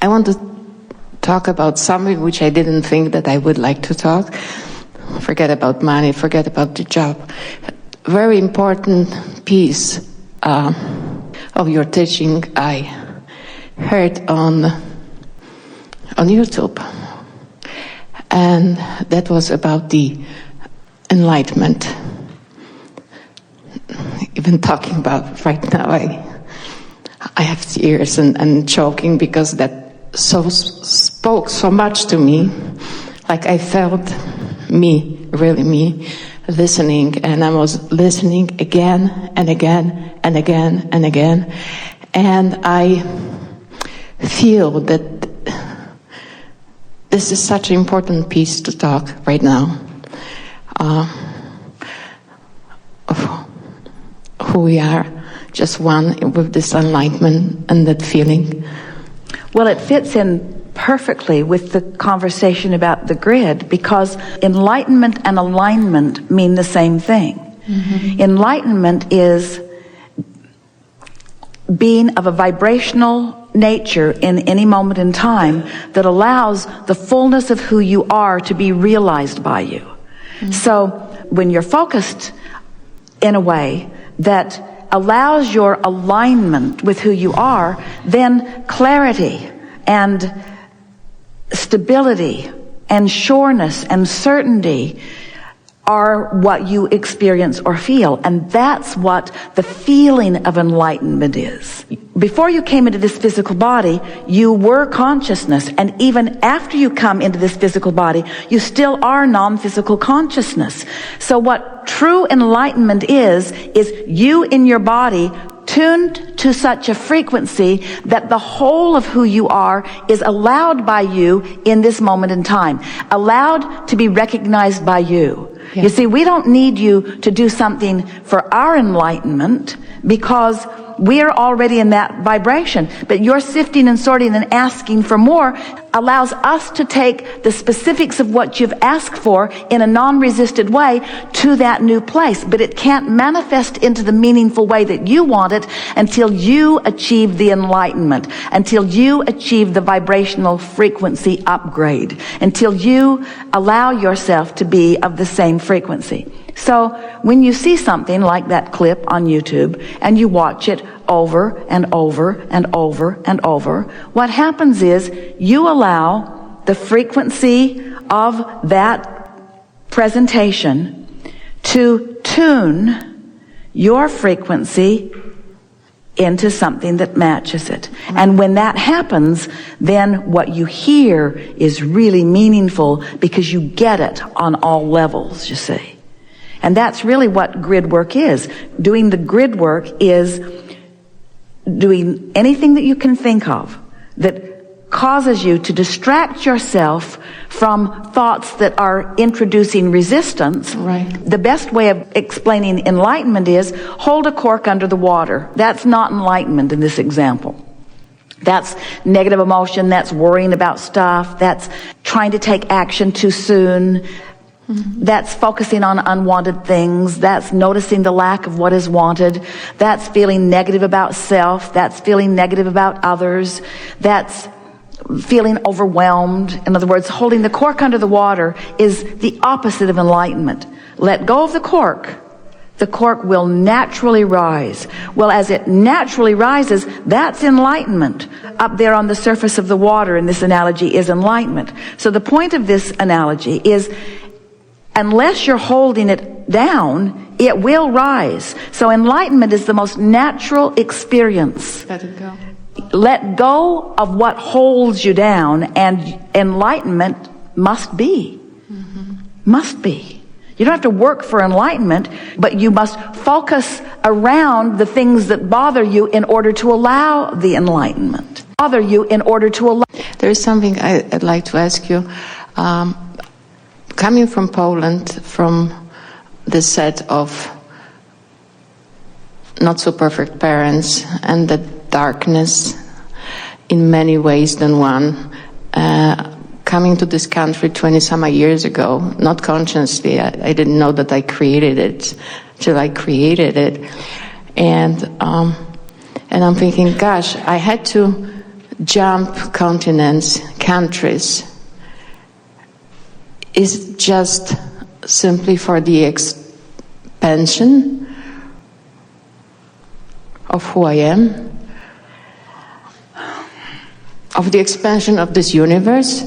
I want to talk about something which I didn't think that I would like to talk. Forget about money, forget about the job. Very important piece of your teaching I heard on YouTube. And that was about the enlightenment. Even talking about right now, I have tears and choking because that spoke so much to me. Like I felt me listening, and I was listening again and again and again and again. And I feel that this is such an important piece to talk right now. Of who we are, just one with this enlightenment and that feeling. Well, it fits in perfectly with the conversation about the grid, because enlightenment and alignment mean the same thing. Mm-hmm. Enlightenment is being of a vibrational nature in any moment in time that allows the fullness of who you are to be realized by you. Mm-hmm. So when you're focused in a way that allows your alignment with who you are, then clarity and stability and sureness and certainty are what you experience or feel. And that's what the feeling of enlightenment is. Before you came into this physical body, you were consciousness. And even after you come into this physical body, you still are non-physical consciousness. So what true enlightenment is you in your body tuned to such a frequency that the whole of who you are is allowed by you in this moment in time, allowed to be recognized by you. Yeah. You see, we don't need you to do something for our enlightenment because we are already in that vibration. But your sifting and sorting and asking for more allows us to take the specifics of what you've asked for in a non-resisted way to that new place. But it can't manifest into the meaningful way that you want it until you achieve the enlightenment, until you achieve the vibrational frequency upgrade, until you allow yourself to be of the same frequency. So when you see something like that clip on YouTube and you watch it over and over and over and over, what happens is you allow the frequency of that presentation to tune your frequency into something that matches it. And when that happens, then what you hear is really meaningful because you get it on all levels, you see. And that's really what grid work is. Doing the grid work is doing anything that you can think of that causes you to distract yourself from thoughts that are introducing resistance. Right. The best way of explaining enlightenment is hold a cork under the water. That's not enlightenment in this example. That's negative emotion, that's worrying about stuff, that's trying to take action too soon. That's focusing on unwanted things. That's noticing the lack of what is wanted. That's feeling negative about self. That's feeling negative about others. That's feeling overwhelmed. In other words, holding the cork under the water is the opposite of enlightenment. Let go of the cork. The cork will naturally rise. Well, as it naturally rises, that's enlightenment. Up there on the surface of the water in this analogy is enlightenment. So the point of this analogy is, unless you're holding it down, it will rise. So enlightenment is the most natural experience. Let it go. Let go of what holds you down, and enlightenment must be. Mm-hmm. Must be. You don't have to work for enlightenment, but you must focus around the things that bother you in order to allow the enlightenment. Bother you in order to allow. There is something I'd like to ask you. Coming from Poland, from the set of not so perfect parents and the darkness in many ways than one, coming to this country 20-some years ago, not consciously, I didn't know that I created it till I created it. And I'm thinking, gosh, I had to jump continents, countries, is just simply for the expansion of who I am, of the expansion of this universe,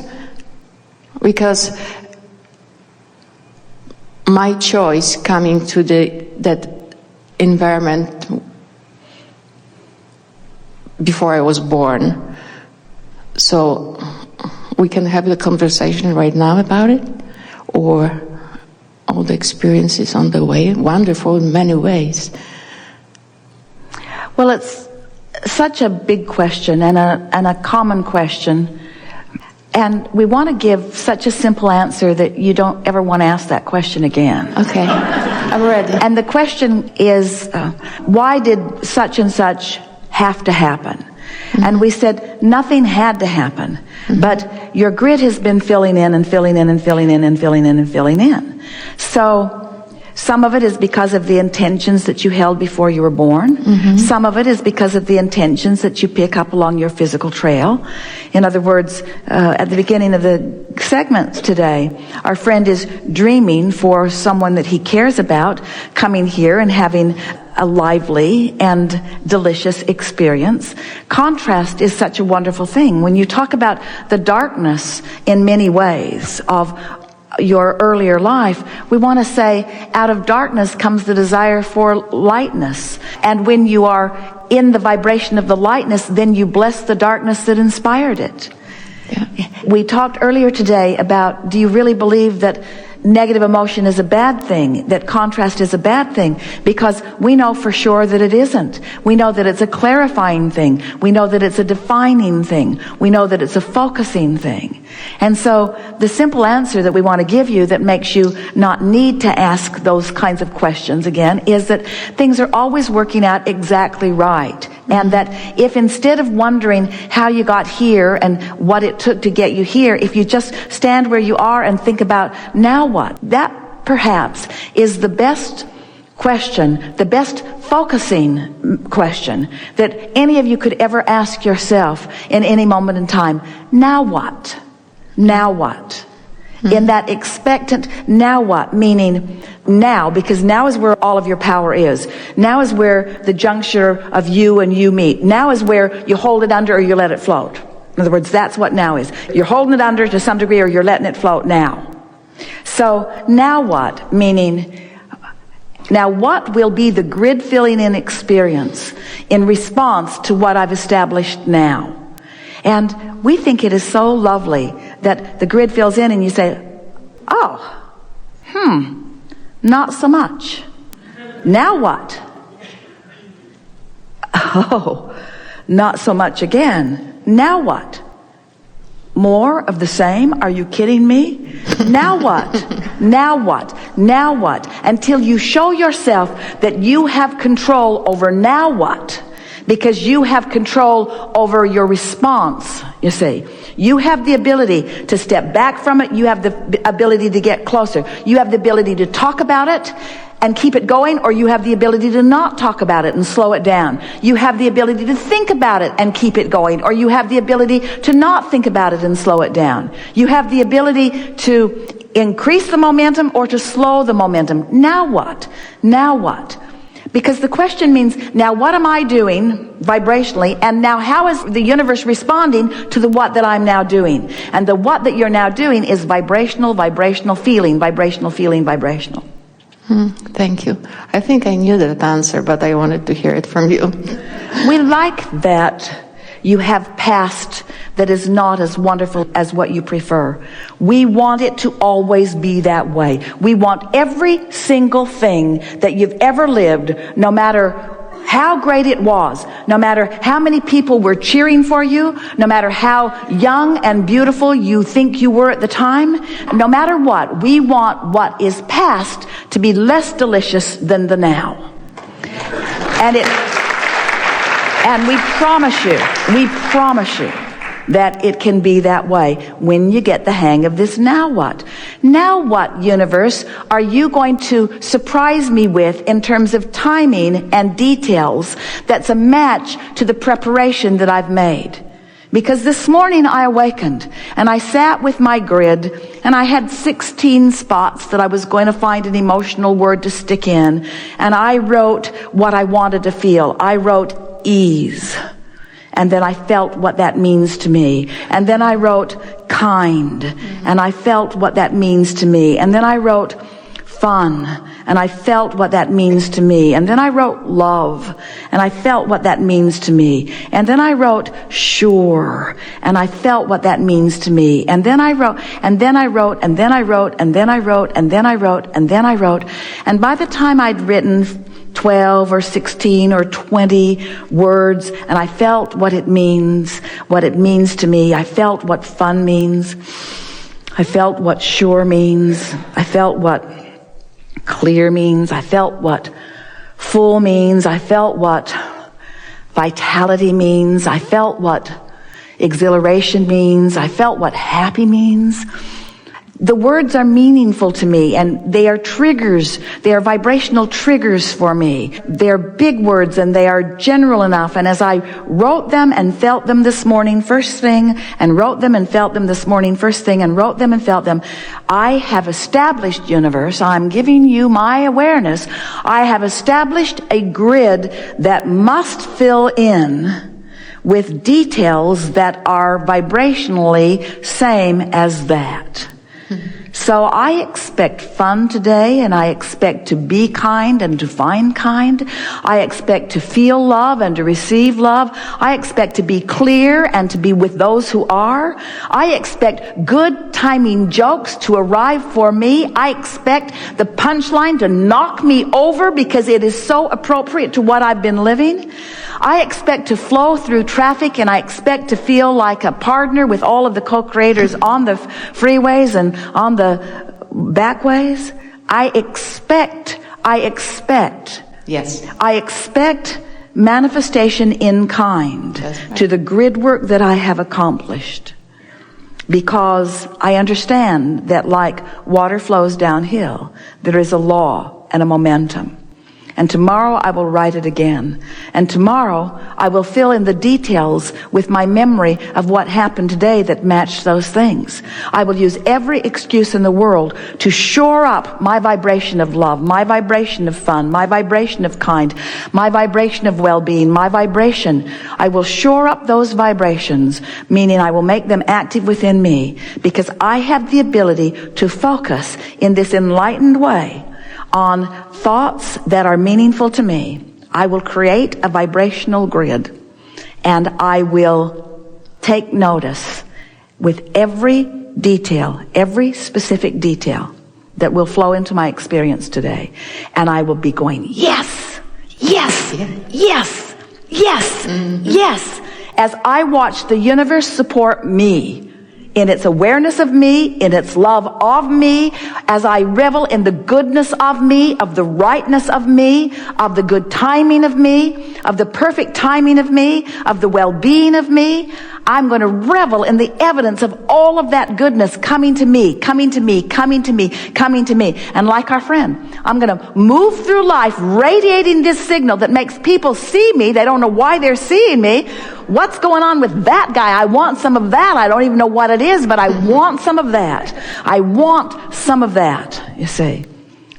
because my choice coming to that environment before I was born. So we can have the conversation right now about it, or all the experiences on the way, wonderful in many ways. Well, it's such a big question and a common question, and we want to give such a simple answer that you don't ever want to ask that question again. Okay, I'm ready. And the question is, why did such and such have to happen? Mm-hmm. And we said nothing had to happen, mm-hmm. but your grid has been filling in and filling in and filling in and filling in and filling in. So some of it is because of the intentions that you held before you were born. Mm-hmm. Some of it is because of the intentions that you pick up along your physical trail. In other words, at the beginning of the segments today, our friend is dreaming for someone that he cares about coming here and having a lively and delicious experience. Contrast is such a wonderful thing. When you talk about the darkness in many ways of your earlier life, we want to say out of darkness comes the desire for lightness. And when you are in the vibration of the lightness, then you bless the darkness that inspired it. Yeah. We talked earlier today about, do you really believe that negative emotion is a bad thing, that contrast is a bad thing? Because we know for sure that it isn't. We know that it's a clarifying thing. We know that it's a defining thing. We know that it's a focusing thing. And so the simple answer that we want to give you that makes you not need to ask those kinds of questions again is that things are always working out exactly right. And that if instead of wondering how you got here and what it took to get you here, if you just stand where you are and think about, now what? That perhaps is the best question, the best focusing question that any of you could ever ask yourself in any moment in time. Now what? Now what? In that expectant now what, meaning now, because now is where all of your power is. Now is where the juncture of you and you meet. Now is where you hold it under or you let it float. In other words, that's what now is. You're holding it under to some degree or you're letting it float now. So now what, meaning now what will be the grid filling in experience in response to what I've established now? And we think it is so lovely that the grid fills in and you say, oh, not so much. Now what? Oh, not so much again. Now what? More of the same? Are you kidding me? Now what? Now what? Now what? Until you show yourself that you have control over now what? Because you have control over your response, you see. You have the ability to step back from it. You have the ability to get closer. You have the ability to talk about it and keep it going, or you have the ability to not talk about it and slow it down. You have the ability to think about it and keep it going, or you have the ability to not think about it and slow it down. You have the ability to increase the momentum or to slow the momentum. Now what? Now what? Because the question means, now what am I doing vibrationally, and now how is the universe responding to the what that I'm now doing? And the what that you're now doing is vibrational, vibrational feeling, vibrational feeling, vibrational. Thank you. I think I knew that answer, but I wanted to hear it from you. We like that you have past that is not as wonderful as what you prefer. We want it to always be that way. We want every single thing that you've ever lived, no matter how great it was, no matter how many people were cheering for you, no matter how young and beautiful you think you were at the time, no matter what, we want what is past to be less delicious than the now. And we promise you that it can be that way when you get the hang of this now what. Now what, universe, are you going to surprise me with in terms of timing and details that's a match to the preparation that I've made? Because this morning I awakened and I sat with my grid and I had 16 spots that I was going to find an emotional word to stick in. And I wrote what I wanted to feel. I wrote ease. And then I felt what that means to me. And then I wrote kind. And I felt what that means to me. And then I wrote fun. And I felt what that means to me. And then I wrote love. And I felt what that means to me. And then I wrote sure. And I felt what that means to me. And then I wrote, and then I wrote, and then I wrote, and then I wrote, and then I wrote, and then I wrote. And by the time I'd written 12 or 16 or 20 words, and I felt what it means to me. I felt what fun means. I felt what sure means. I felt what clear means. I felt what full means. I felt what vitality means. I felt what exhilaration means. I felt what happy means. The words are meaningful to me, and they are triggers. They are vibrational triggers for me. They're big words, and they are general enough. And as I wrote them and felt them this morning, first thing, and wrote them and felt them this morning, first thing, and wrote them and felt them, I have established, universe, I'm giving you my awareness, I have established a grid that must fill in with details that are vibrationally same as that. So I expect fun today, and I expect to be kind and to find kind. I expect to feel love and to receive love. I expect to be clear and to be with those who are. I expect good timing jokes to arrive for me. I expect the punchline to knock me over because it is so appropriate to what I've been living. I expect to flow through traffic, and I expect to feel like a partner with all of the co-creators on the freeways and on the backways. I expect Yes. I expect manifestation in kind to the grid work that I have accomplished. Because I understand that like water flows downhill, there is a law and a momentum. And tomorrow I will write it again. And tomorrow I will fill in the details with my memory of what happened today that matched those things. I will use every excuse in the world to shore up my vibration of love, my vibration of fun, my vibration of kind, my vibration of well-being, my vibration. I will shore up those vibrations, meaning I will make them active within me, because I have the ability to focus in this enlightened way on thoughts that are meaningful to me. I will create a vibrational grid, and I will take notice with every detail, every specific detail that will flow into my experience today. And I will be going, yes, yes, yes, yes, yes, as I watch the universe support me in its awareness of me, in its love of me, as I revel in the goodness of me, of the rightness of me, of the good timing of me, of the perfect timing of me, of the well-being of me. I'm going to revel in the evidence of all of that goodness coming to me, coming to me, coming to me, coming to me. And like our friend, I'm going to move through life radiating this signal that makes people see me. They don't know why they're seeing me. What's going on with that guy? I want some of that. I don't even know what it is, but I want some of that. I want some of that, you see.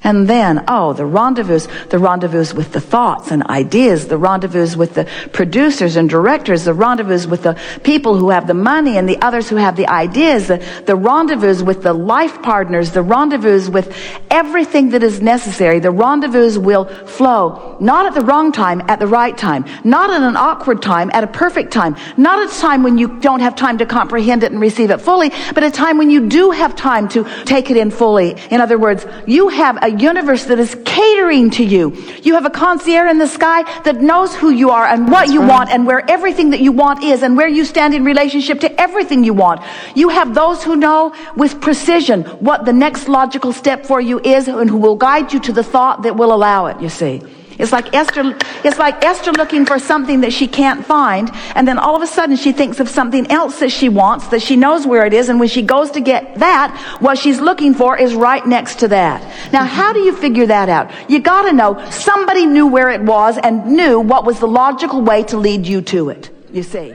And then, the rendezvous with the thoughts and ideas, the rendezvous with the producers and directors, the rendezvous with the people who have the money and the others who have the ideas, the rendezvous with the life partners, the rendezvous with everything that is necessary. The rendezvous will flow, not at the wrong time, at the right time, not at an awkward time, at a perfect time, not at a time when you don't have time to comprehend it and receive it fully, but a time when you do have time to take it in fully. In other words, you have a universe that is catering to you. You have a concierge in the sky that knows who you are and what you want and where everything that you want is and where you stand in relationship to everything you want. You have those who know with precision what the next logical step for you is and who will guide you to the thought that will allow it, you see. It's like Esther looking for something that she can't find, and then all of a sudden she thinks of something else that she wants, that she knows where it is, and when she goes to get that, what she's looking for is right next to that. Now, how do you figure that out? You gotta know somebody knew where it was and knew what was the logical way to lead you to it, you see.